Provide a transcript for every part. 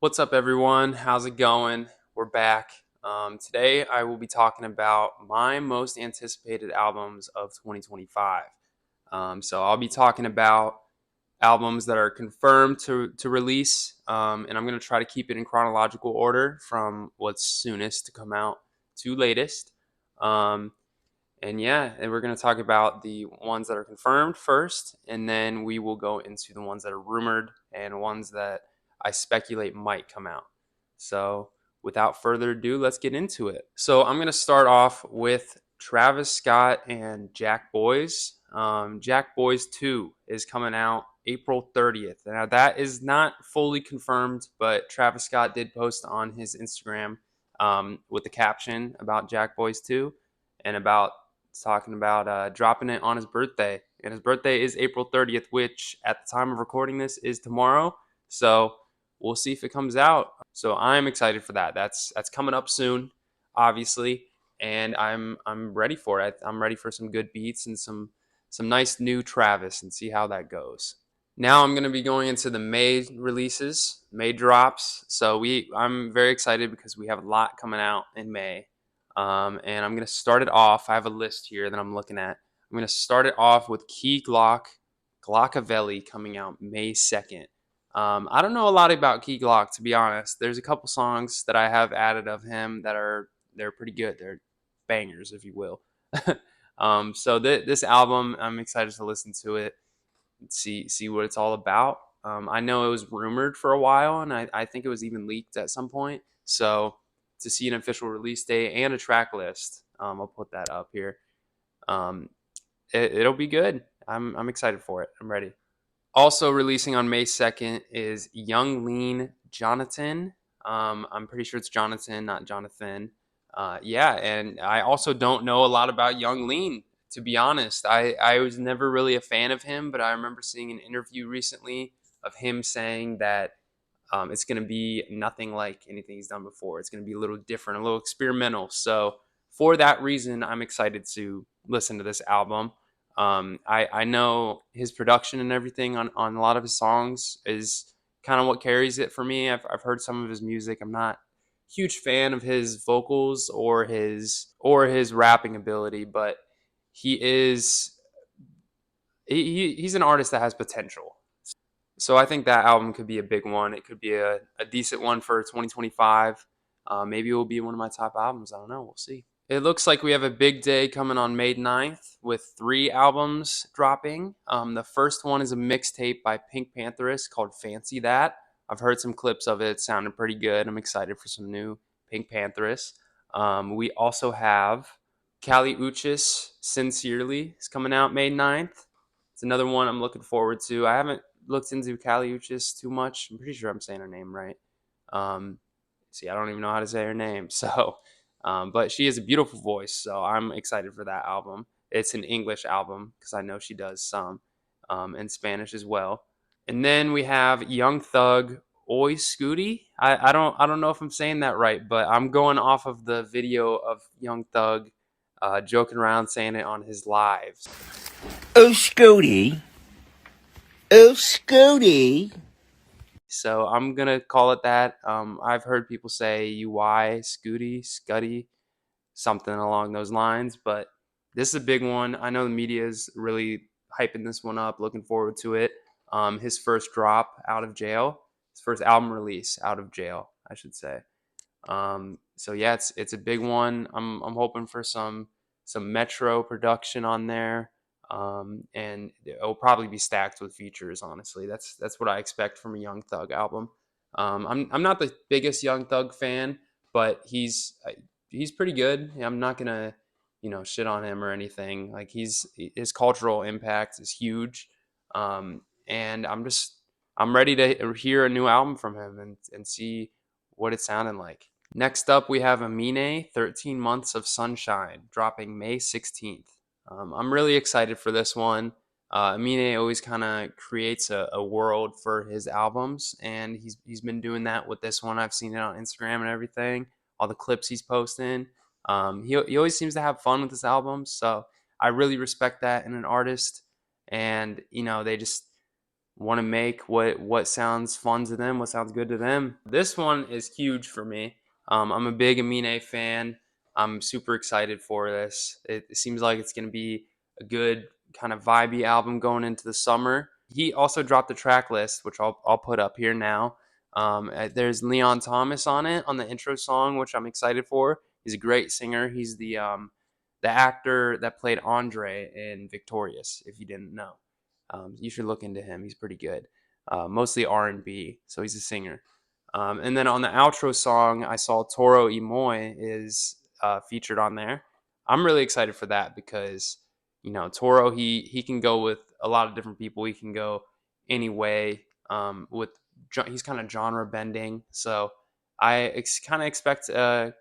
What's up, everyone? How's it going? We're back. Today, I will be talking about my most anticipated albums of 2025. So, I'll be talking about albums that are confirmed to release, and I'm going to try to keep it in chronological order from what's soonest to come out to latest. Um, and we're going to talk about the ones that are confirmed first, and then we will go into the ones that are rumored and ones that I speculate might come out. So, without further ado, let's get into it. So, I'm going to start off with Travis Scott and Jackboys. Jackboys 2 is coming out April 30th. Now, that is not fully confirmed, but Travis Scott did post on his Instagram with the caption about Jackboys 2 and about talking about dropping it on his birthday. And his birthday is April 30th, which at the time of recording this is tomorrow. So we'll see if it comes out. So I'm excited for that. That's coming up soon, obviously, and I'm ready for it. I'm ready for some good beats and some nice new Travis and see how that goes. Now I'm going to be going into the May releases, May drops. So I'm very excited because we have a lot coming out in May. And I'm going to start it off. I have a list here that I'm looking at. I'm going to start it off with Key Glock, Glockavelli coming out May 2nd. I don't know a lot about Key Glock, to be honest. There's a couple songs that I have added of him they're pretty good. They're bangers, if you will. This album, I'm excited to listen to it and see what it's all about. I know it was rumored for a while, and I think it was even leaked at some point. So to see an official release date and a track list, I'll put that up here. Um, it'll be good. I'm excited for it. I'm ready. Also releasing on May 2nd is Young Lean Jonathan. I'm pretty sure it's Jonathan, not Jonathan. Yeah, and I also don't know a lot about Young Lean, to be honest. I was never really a fan of him, but I remember seeing an interview recently of him saying that it's going to be nothing like anything he's done before. It's going to be a little different, a little experimental. So, for that reason, I'm excited to listen to this album. I know his production and everything on a lot of his songs is kind of what carries it for me. I've heard some of his music. I'm not a huge fan of his vocals or his rapping ability, but he is he's an artist that has potential. So I think that album could be a big one. It could be a decent one for 2025. Maybe it will be one of my top albums. I don't know. We'll see. It looks like we have a big day coming on May 9th with 3 albums dropping. The first one is a mixtape by Pink Pantheress called Fancy That. I've heard some clips of it. It sounded pretty good. I'm excited for some new Pink Pantheress. We also have Kali Uchis Sincerely is coming out May 9th. It's another one I'm looking forward to. I haven't looked into Kali Uchis too much. I'm pretty sure I'm saying her name right. Um, See, I don't even know how to say her name. But she has a beautiful voice, so I'm excited for that album. It's an English album because I know she does some in Spanish as well. And then we have Young Thug Oi Scooty. I don't know if I'm saying that right, but I'm going off of the video of Young Thug joking around saying it on his lives. Oh, Scody. Oh, Scody. So I'm gonna call it that. I've heard people say UI Scooty Scuddy something along those lines. But this is a big one. I know the media is really hyping this one up. Looking forward to it. His first drop out of jail, his first album release out of jail, I should say. So yeah, it's a big one. I'm hoping for some Metro production on there. And it'll probably be stacked with features. Honestly, that's what I expect from a Young Thug album. I'm not the biggest Young Thug fan, but he's pretty good. I'm not gonna shit on him or anything. Like his cultural impact is huge, and I'm ready to hear a new album from him and see what it sounded like. Next up, we have Amine, 13 Months of Sunshine, dropping May 16th. I'm really excited for this one. Amine always kind of creates a world for his albums, and he's been doing that with this one. I've seen it on Instagram and everything, all the clips he's posting. He always seems to have fun with his albums, so I really respect that in an artist. And they just want to make what sounds fun to them, what sounds good to them. This one is huge for me. I'm a big Amine fan. I'm super excited for this. It seems like it's going to be a good kind of vibey album going into the summer. He also dropped the track list, which I'll put up here now. There's Leon Thomas on it on the intro song, which I'm excited for. He's a great singer. He's the actor that played Andre in Victorious. If you didn't know, you should look into him. He's pretty good. Mostly R&B, so he's a singer. And then on the outro song, I saw Toro y Moi is featured on there. I'm really excited for that because Toro he can go with a lot of different people. He can go any way. With he's kind of genre bending, so I kind of expect a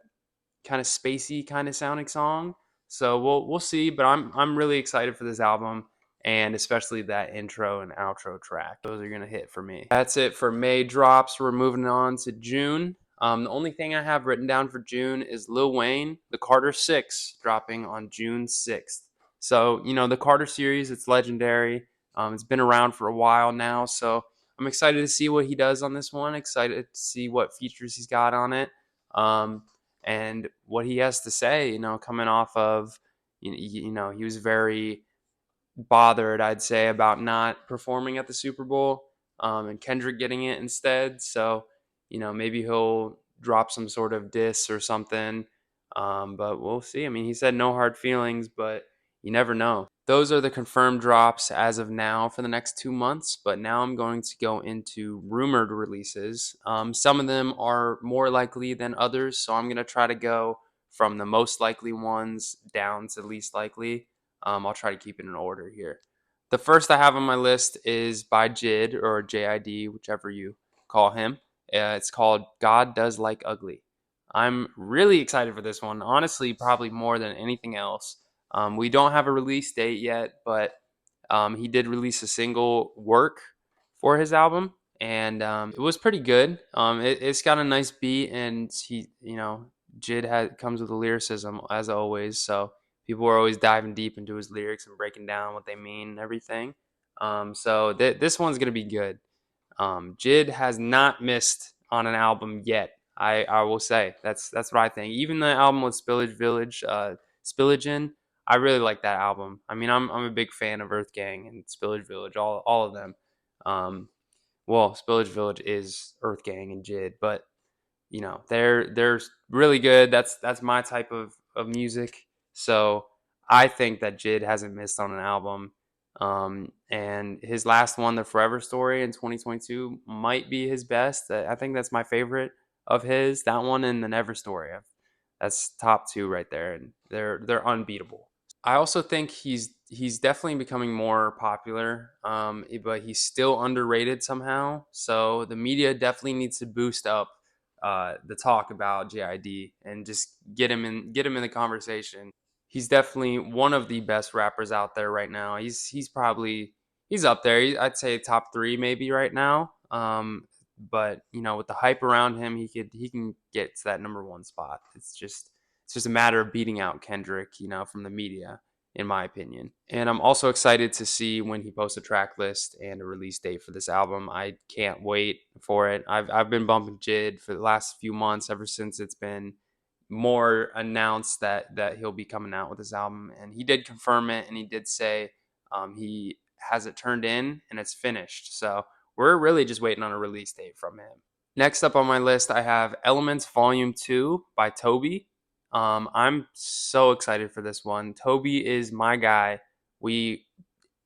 kind of spacey kind of sounding song. So we'll see, but I'm really excited for this album and especially that intro and outro track. Those are gonna hit for me. That's it for May drops. We're moving on to June. The only thing I have written down for June is Lil Wayne, The Carter 6, dropping on June 6th. So, the Carter series, it's legendary. It's been around for a while now, so I'm excited to see what he does on this one. Excited to see what features he's got on it. Um, and what he has to say, coming off of, he was very bothered, I'd say, about not performing at the Super Bowl, and Kendrick getting it instead. So, maybe he'll drop some sort of diss or something. But we'll see. I mean, he said no hard feelings, but you never know. Those are the confirmed drops as of now for the next 2 months. But now I'm going to go into rumored releases. Some of them are more likely than others. So I'm going to try to go from the most likely ones down to least likely. I'll try to keep it in order here. The first I have on my list is by Jid or JID, whichever you call him. It's called God Does Like Ugly. I'm really excited for this one. Honestly, probably more than anything else. We don't have a release date yet, but he did release a single, Work, for his album, and it was pretty good. It's got a nice beat, and Jid comes with a lyricism as always. So people are always diving deep into his lyrics and breaking down what they mean and everything. So this one's gonna be good. Jid has not missed on an album yet. I will say that's what I think. Even the album with Spillage in, I really like that album. I mean, I'm a big fan of Earth Gang and Spillage Village, all of them. Um, well, Spillage Village is Earth Gang and Jid, but they're really good. That's my type of music. So I think that Jid hasn't missed on an album. And his last one, The Forever Story in 2022, might be his best. I think that's my favorite of his. That one and The Never Story. That's top two right there, and they're unbeatable. I also think he's definitely becoming more popular, but he's still underrated somehow. So the media definitely needs to boost up the talk about JID and just get him in the conversation. He's definitely one of the best rappers out there right now. He's up there. I'd say top three maybe right now. But with the hype around him, he can get to that number one spot. It's just a matter of beating out Kendrick, from the media, in my opinion. And I'm also excited to see when he posts a track list and a release date for this album. I can't wait for it. I've been bumping Jid for the last few months, ever since it's been more announced that he'll be coming out with this album, and he did confirm it, and he did say he has it turned in and it's finished. So we're really just waiting on a release date from him. Next up on my list, I have Elements Volume 2 by Toby. I'm so excited for this one. Toby is my guy.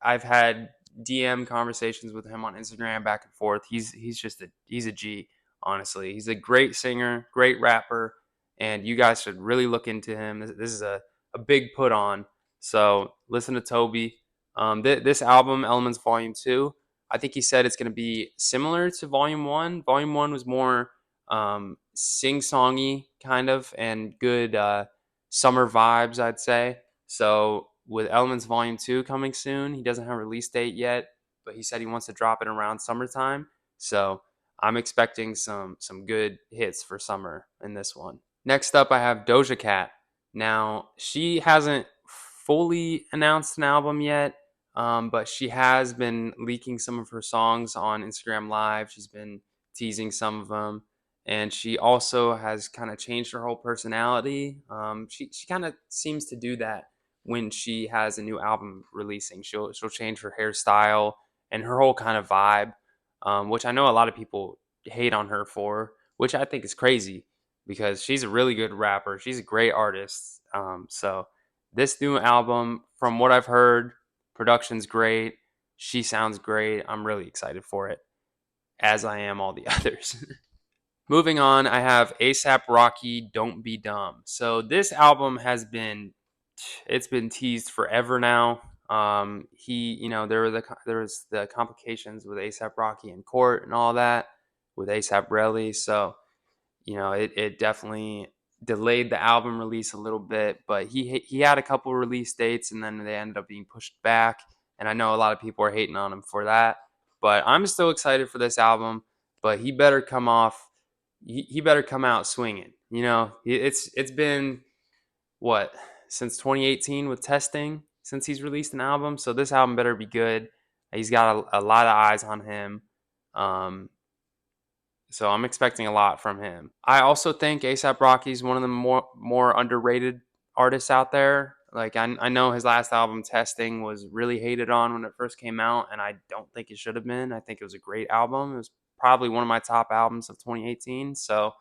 I've had DM conversations with him on Instagram back and forth. He's a G, honestly. He's a great singer, great rapper, and you guys should really look into him. This is a big put on. So listen to Toby. This album, Elements Volume 2, I think he said it's going to be similar to Volume 1. Volume 1 was more sing-songy kind of and good summer vibes, I'd say. So with Elements Volume 2 coming soon, he doesn't have a release date yet, but he said he wants to drop it around summertime. So I'm expecting some good hits for summer in this one. Next up, I have Doja Cat. Now, she hasn't fully announced an album yet. but she has been leaking some of her songs on Instagram Live. She's been teasing some of them, and she also has kind of changed her whole personality. She kind of seems to do that when she has a new album releasing. She'll change her hairstyle and her whole kind of vibe, which I know a lot of people hate on her for, which I think is crazy because she's a really good rapper. She's a great artist. So this new album, from what I've heard, production's great. She sounds great. I'm really excited for it, as I am all the others. Moving on, I have ASAP Rocky, Don't Be Dumb. So this album has been, it's been teased forever now. There was the complications with ASAP Rocky in court and all that with ASAP Relly. So it definitely delayed the album release a little bit, but he had a couple release dates and then they ended up being pushed back. And I know a lot of people are hating on him for that, but I'm still excited for this album. But he better come off, he better come out swinging. It's been what, since 2018 with testing since he's released an album, so this album better be good. He's got a lot of eyes on him. Um, so I'm expecting a lot from him. I also think ASAP Rocky is one of the more underrated artists out there. Like I know his last album, Testing, was really hated on when it first came out, and I don't think it should have been. I think it was a great album. It was probably one of my top albums of 2018. So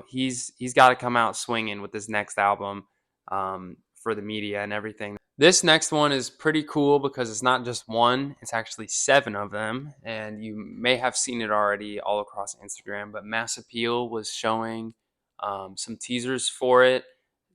he's got to come out swinging with this next album, for the media and everything. This next one is pretty cool because it's not just one, it's actually seven of them. And you may have seen it already all across Instagram, but Mass Appeal was showing some teasers for it,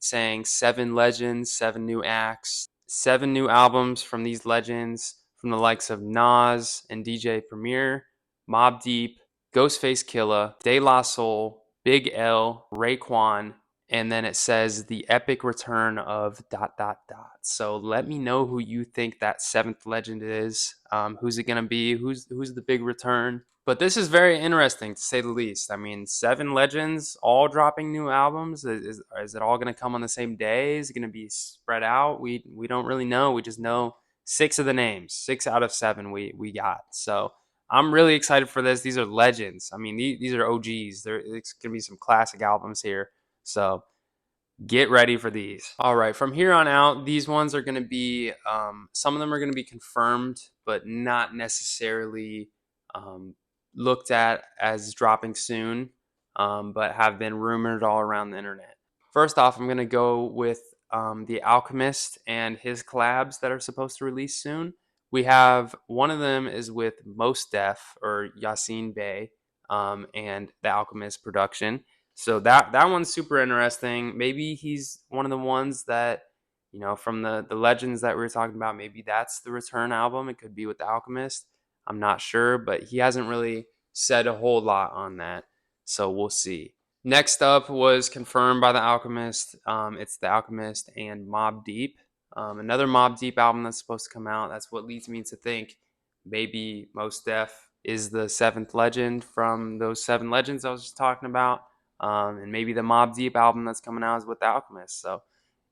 saying seven legends, seven new acts, seven new albums from these legends, from the likes of Nas and DJ Premier, Mobb Deep, Ghostface Killa, De La Soul, Big L, Raekwon, and then it says the epic return of dot dot dot. So let me know who you think that seventh legend is. Who's it gonna be? Who's the big return? But this is very interesting to say the least. I mean, seven legends all dropping new albums. Is it all gonna come on the same day? Is it gonna be spread out? We don't really know. We just know six of the names, six out of seven we got. So I'm really excited for this. These are legends. I mean, these are OGs. It's gonna be some classic albums here. So get ready for these. All right, from here on out, these ones are going to be, some of them are going to be confirmed, but not necessarily um, looked at as dropping soon, but have been rumored all around the internet. First off, I'm going to go with The Alchemist and his collabs that are supposed to release soon. We have one of them is with Mos Def or Yasin Bey, and The Alchemist production. So that one's super interesting. Maybe he's one of the ones that, from the legends that we were talking about. Maybe that's the return album. It could be with The Alchemist. I'm not sure, but he hasn't really said a whole lot on that. So we'll see. Next up was confirmed by The Alchemist. It's The Alchemist and Mobb Deep. Another Mobb Deep album that's supposed to come out. That's what leads me to think maybe Mos Def is the seventh legend from those seven legends I was just talking about. And maybe the Mobb Deep album that's coming out is with The Alchemist. So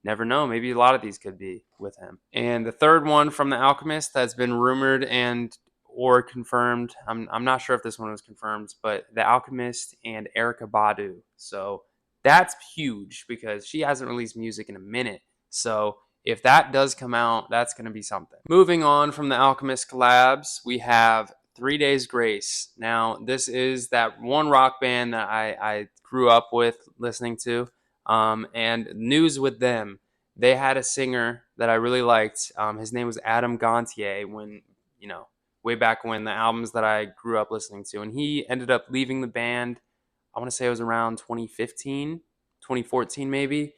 never know. Maybe a lot of these could be with him. And the third one from The Alchemist that's been rumored and or confirmed. I'm not sure if this one was confirmed, but The Alchemist and Erica Badu. So that's huge because she hasn't released music in a minute. So if that does come out, that's going to be something. Moving on from the Alchemist collabs, we have 3 Days Grace. Now, this is that one rock band that I grew up with listening to. And news with them, they had a singer that I really liked. His name was Adam Gontier when, way back when, the albums that I grew up listening to. And he ended up leaving the band. I want to say it was around 2015, 2014 maybe.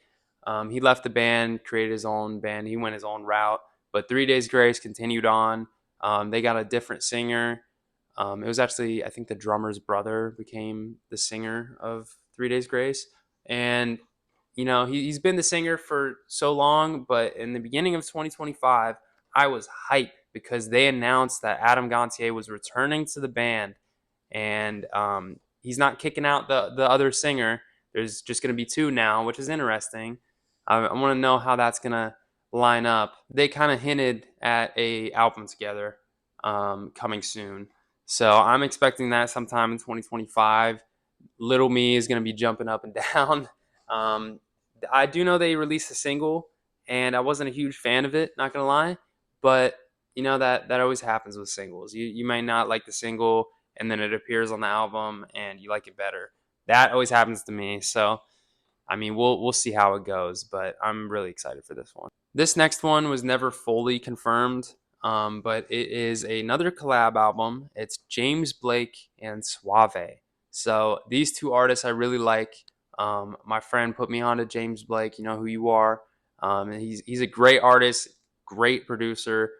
He left the band, created his own band. He went his own route. But 3 Days Grace continued on. They got a different singer. It was actually, I think, the drummer's brother became the singer of 3 Days Grace. And, he's been the singer for so long. But in the beginning of 2025, I was hyped because they announced that Adam Gontier was returning to the band. And he's not kicking out the other singer. There's just going to be two now, which is interesting. I want to know how that's going to line up, they kind of hinted at a album together coming soon. So I'm expecting that sometime in 2025. Little Me is going to be jumping up and down. Um, I do know they released a single, and I wasn't a huge fan of it, not gonna lie. But you know that always happens with singles. You may not like the single, and then it appears on the album, and you like it better. That always happens to me. So I mean, we'll see how it goes, but I'm really excited for this one. This next one was never fully confirmed, but it is another collab album. It's James Blake and Suave. So these two artists I really like. My friend put me on to James Blake. You know who you are. And he's a great artist, great producer.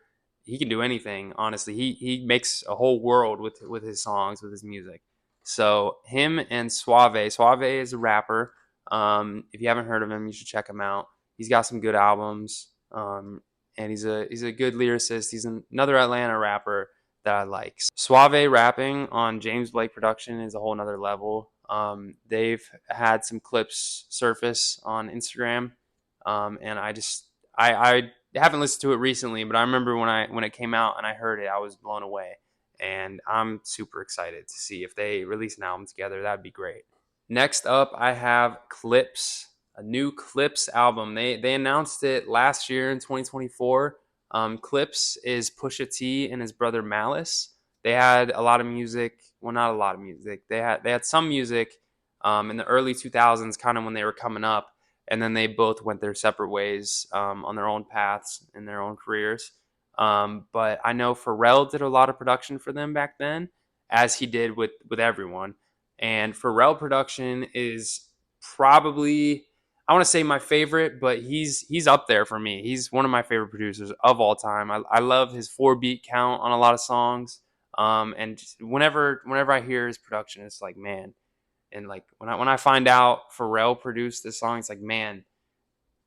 He can do anything. Honestly, he makes a whole world with his songs, with his music. So him and Suave. Suave is a rapper. If you haven't heard of him, you should check him out. He's got some good albums, and he's a good lyricist. He's another Atlanta rapper that I like. Suave rapping on James Blake production is a whole nother level. They've had some clips surface on Instagram, and I haven't listened to it recently, but I remember when it came out and I heard it, I was blown away, and I'm super excited to see if they release an album together. That'd be great. Next up, I have Clips, a new Clips album. They announced it last year in 2024. Clips is Pusha T and his brother Malice. They had a lot of music. Well, not a lot of music. They had some music in the early 2000s, kind of when they were coming up, and then they both went their separate ways on their own paths in their own careers. But I know Pharrell did a lot of production for them back then, as he did with everyone. And Pharrell production is probably, I want to say my favorite, but he's up there for me. He's one of my favorite producers of all time. I love his 4 beat count on a lot of songs. And just whenever I hear his production, it's like man. And like when I find out Pharrell produced this song, it's like man,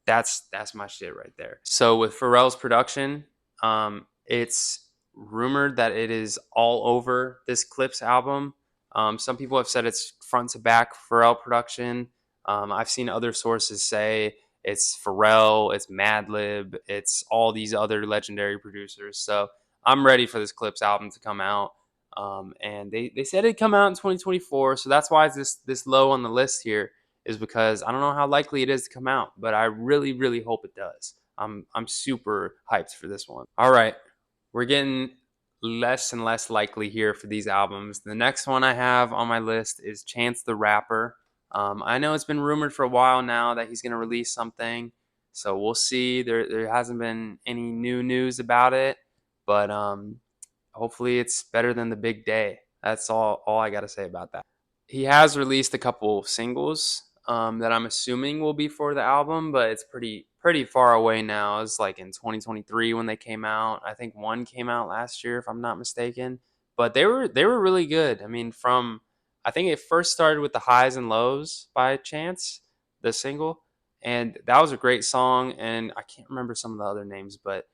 that's my shit right there. So with Pharrell's production, it's rumored that it is all over this Clips album. Some people have said it's front to back Pharrell production. I've seen other sources say it's Pharrell, it's Madlib, it's all these other legendary producers. So I'm ready for this Clips album to come out. And they said it'd come out in 2024, so that's why it's this low on the list here is because I don't know how likely it is to come out, but I really, really hope it does. I'm super hyped for this one. All right, we're getting less and less likely here for these albums. The next one I have on my list is Chance the Rapper. I know it's been rumored for a while now that he's going to release something, so we'll see. There hasn't been any new news about it, but hopefully it's better than the big day. That's all I got to say about that. He has released a couple singles that I'm assuming will be for the album, but it's pretty far away now. It's like in 2023 when they came out. I think one came out last year, if I'm not mistaken. But they were really good. I mean, from I think it first started with the Highs and Lows by Chance, the single, and that was a great song. And I can't remember some of the other names, but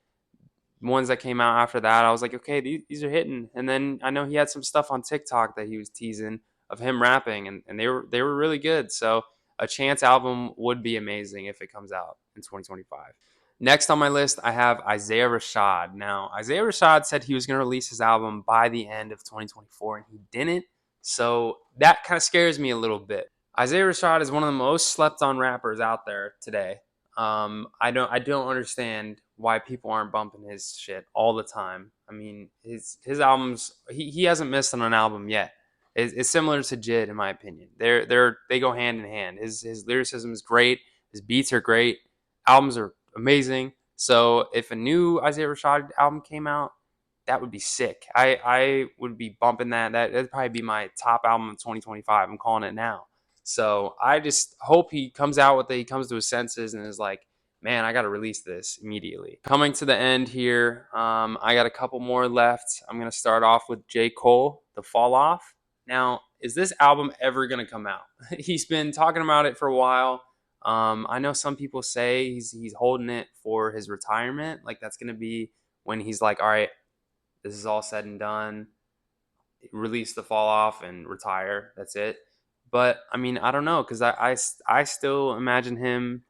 ones that came out after that, I was like, okay, these are hitting. And then I know he had some stuff on TikTok that he was teasing of him rapping, and they were really good. So a Chance album would be amazing if it comes out in 2025. Next on my list, I have Isaiah Rashad. Now, Isaiah Rashad said he was going to release his album by the end of 2024, and he didn't. So that kind of scares me a little bit. Isaiah Rashad is one of the most slept on rappers out there today. I don't understand why people aren't bumping his shit all the time. I mean, his albums he hasn't missed on an album yet. It's similar to Jid in my opinion. They go hand in hand. His lyricism is great. His beats are great. Albums are amazing. So if a new Isaiah Rashad album came out, that would be sick. I would be bumping that. That'd probably be my top album of 2025. I'm calling it now. So I just hope he comes out with it. He comes to his senses and is like, man, I got to release this immediately. Coming to the end here, I got a couple more left. I'm going to start off with J. Cole, The Fall Off. Now, is this album ever going to come out? He's been talking about it for a while. I know some people say he's holding it for his retirement. Like that's going to be when he's like, all right, this is all said and done. Release the fall off and retire. That's it. But I mean, I don't know because I still imagine him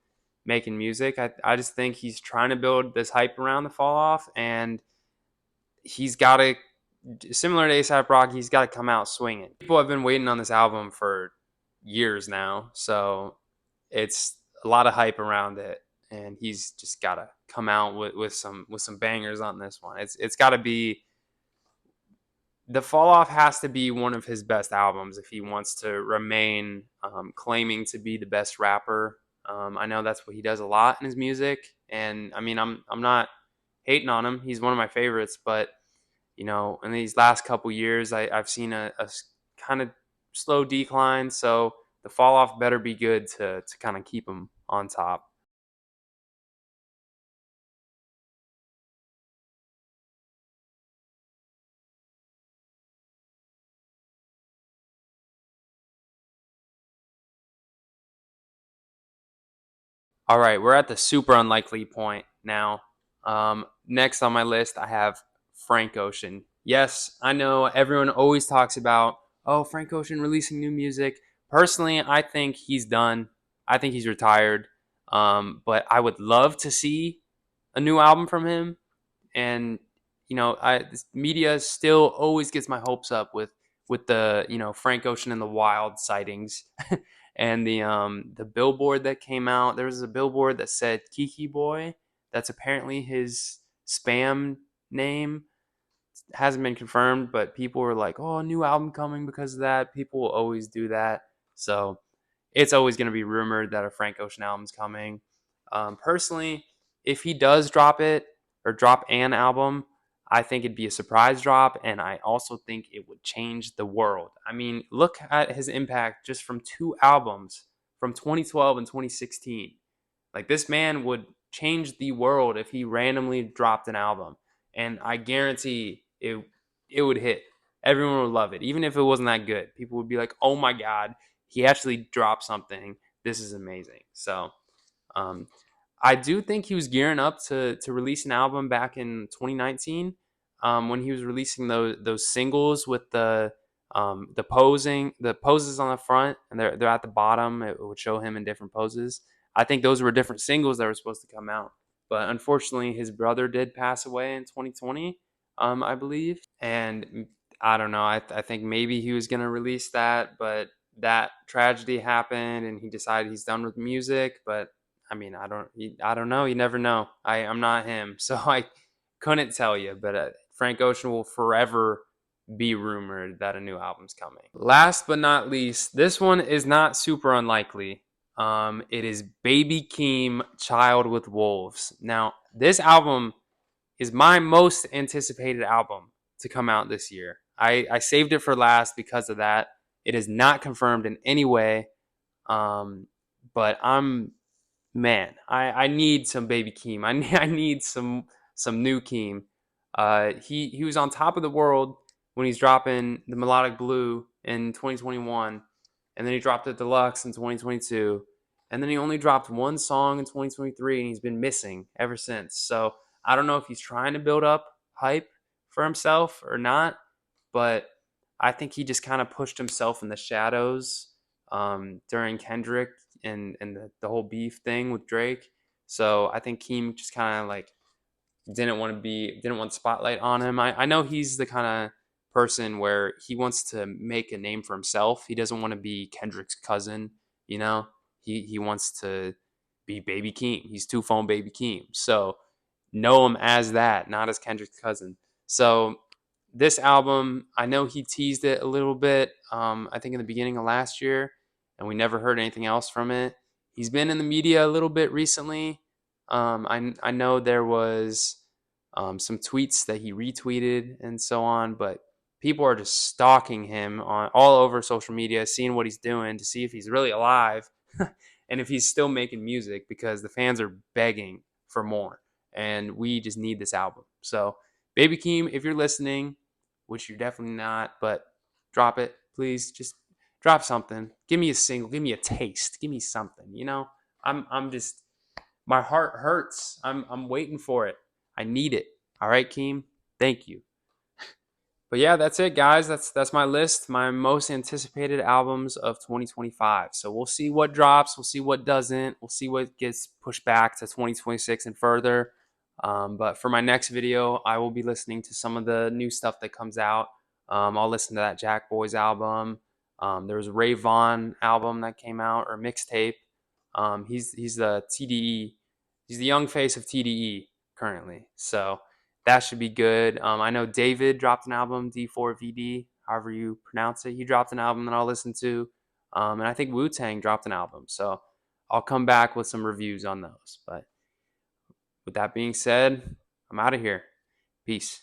making music. I just think he's trying to build this hype around the fall off, and he's got to, similar to ASAP Rocky, he's got to come out swinging. People have been waiting on this album for years now, so it's a lot of hype around it, and he's just got to come out with some bangers on this one. It's got to be, the fall off has to be one of his best albums if he wants to remain claiming to be the best rapper. I know that's what he does a lot in his music, and I mean, I'm not hating on him. He's one of my favorites, but in these last couple years, I've seen a kind of slow decline. So the fall off better be good to kind of keep him on top. All right, we're at the super unlikely point now. Next on my list, I have Frank Ocean. Yes, I know everyone always talks about, oh, Frank Ocean releasing new music. Personally, I think he's done. I think he's retired. But I would love to see a new album from him. And media still always gets my hopes up with the Frank Ocean and the Wild sightings. And the billboard that came out, there was a billboard that said Kiki Boy. That's apparently his spam name. Hasn't been confirmed, but people were like, oh, a new album coming because of that. People will always do that. So it's always going to be rumored that a Frank Ocean album's coming. Personally, if he does drop it or drop an album, I think it'd be a surprise drop, and I also think it would change the world. I mean, look at his impact just from two albums from 2012 and 2016. Like, this man would change the world if he randomly dropped an album, and I guarantee it would hit. Everyone would love it, even if it wasn't that good. People would be like, "Oh my god, he actually dropped something. This is amazing." So, um, I do think he was gearing up to release an album back in 2019, when he was releasing those singles with the poses on the front, and they're at the bottom. It would show him in different poses. I think those were different singles that were supposed to come out, but unfortunately, his brother did pass away in 2020, I believe, and I don't know. I think maybe he was gonna release that, but that tragedy happened, and he decided he's done with music. But I mean, I don't know. You never know. I'm not him, so I couldn't tell you. But Frank Ocean will forever be rumored that a new album's coming. Last but not least, this one is not super unlikely. It is Baby Keem, Child with Wolves. Now, this album is my most anticipated album to come out this year. I saved it for last because of that. It is not confirmed in any way. But I need some Baby Keem. I need some new Keem. He was on top of the world when he's dropping the Melodic Blue in 2021, and then he dropped the Deluxe in 2022, and then he only dropped one song in 2023, and he's been missing ever since. So I don't know if he's trying to build up hype for himself or not, but I think he just kind of pushed himself in the shadows during Kendrick and the whole beef thing with Drake. So I think Keem just kind of like didn't want spotlight on him. I know he's the kind of person where he wants to make a name for himself. He doesn't want to be Kendrick's cousin, you know. He wants to be Baby Keem. He's two phone Baby Keem. So know him as that, not as Kendrick's cousin. So this album, I know he teased it a little bit. I think in the beginning of last year, and we never heard anything else from it. He's been in the media a little bit recently. I know there was some tweets that he retweeted and so on, but people are just stalking him on all over social media, seeing what he's doing to see if he's really alive and if he's still making music, because the fans are begging for more, and we just need this album. So, Baby Keem, if you're listening, which you're definitely not, but drop it, please. Just drop something. Give me a single. Give me a taste. Give me something. I'm just, my heart hurts. I'm waiting for it. I need it. All right, Keem. Thank you. But yeah, that's it, guys. That's my list, my most anticipated albums of 2025. So we'll see what drops, we'll see what doesn't, we'll see what gets pushed back to 2026 and further. But for my next video, I will be listening to some of the new stuff that comes out. I'll listen to that Jackboys album. There was a Ray Vaughn album that came out, or mixtape. He's the TDE. He's the young face of TDE currently. So that should be good. I know David dropped an album, D4VD, however you pronounce it. He dropped an album that I'll listen to. And I think Wu Tang dropped an album. So I'll come back with some reviews on those. But with that being said, I'm out of here. Peace.